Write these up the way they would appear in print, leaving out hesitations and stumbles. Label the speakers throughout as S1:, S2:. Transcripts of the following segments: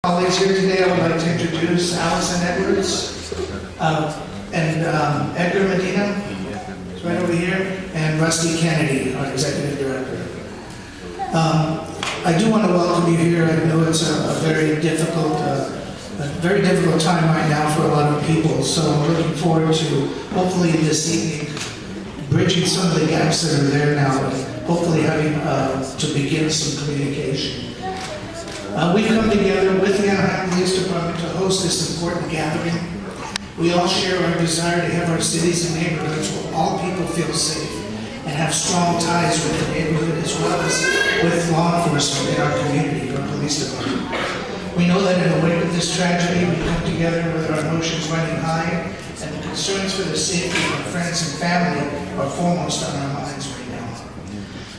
S1: Colleagues here today, I would like to introduce Allison Edwards and Edgar Medina, is right over here, and Rusty Kennedy, our executive director. I do want to welcome you here. I know it's a very difficult time right now for a lot of people, so I'm looking forward to hopefully this evening bridging some of the gaps that are there now, and hopefully having to begin some communication. We've come together with the Anaheim Police Department to host this important gathering. We all share our desire to have our cities and neighborhoods where all people feel safe and have strong ties with the neighborhood as well as with law enforcement in our community, our police department. We know that in the wake of this tragedy, we come together with our emotions running high, and the concerns for the safety of our friends and family are foremost on our minds right now.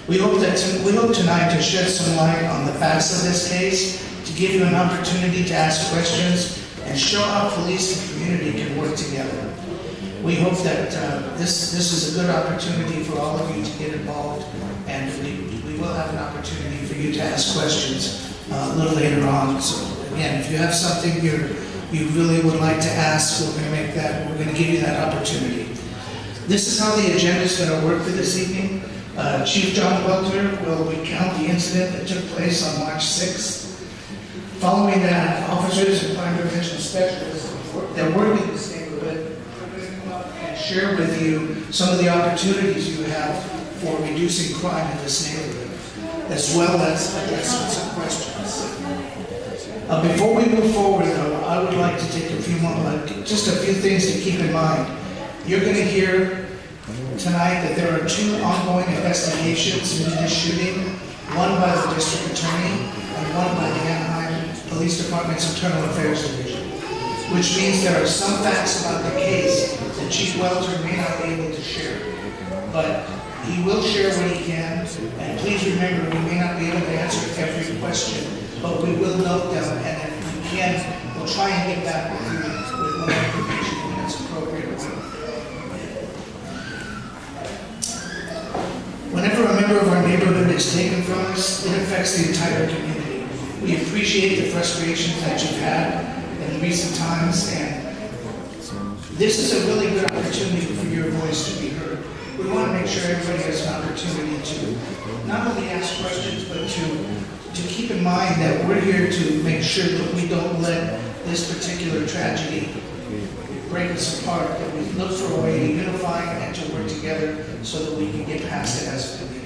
S1: We hope tonight to shed some light on the facts of this case, to give you an opportunity to ask questions and show how police and community can work together. We hope that this is a good opportunity for all of you to get involved, and we will have an opportunity for you to ask questions a little later on. So again, if you have something you really would like to ask, we're going to give you that opportunity. This is how the agenda is going to work for this evening. Chief John Welter will recount the incident that took place on March 6th. Following that, officers and crime prevention specialists that work in this neighborhood are going to come up and share with you some of the opportunities you have for reducing crime in this neighborhood, as well as addressing some questions. Before we move forward, though, I would like to take a few just a few things to keep in mind. You're going to hear tonight that there are two ongoing investigations into this shooting, one by the district attorney and one by the Anaheim Police Department's Internal Affairs Division, which means there are some facts about the case that Chief Welter may not be able to share. But he will share what he can, and please remember, we may not be able to answer every question, but we will note them, and if we can, we'll try and get back with you with more information when it's appropriate. Whenever a member of our neighborhood is taken from us, it affects the entire community. We appreciate the frustrations that you've had in recent times, and this is a really good opportunity for your voice to be heard. We want to make sure everybody has an opportunity to not only ask questions, but to keep in mind that we're here to make sure that we don't let this particular tragedy break us apart, that we look for a way to unify and to work together so that we can get past it as a community.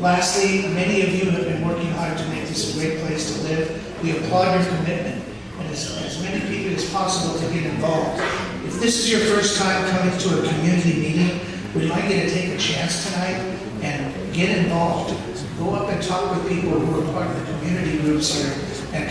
S1: Lastly, many of you have been working hard to make this a great place to live. We applaud your commitment and as many people as possible to get involved. If this is your first time coming to a community meeting, we'd like you to take a chance tonight and get involved. Go up and talk with people who are part of the community groups here and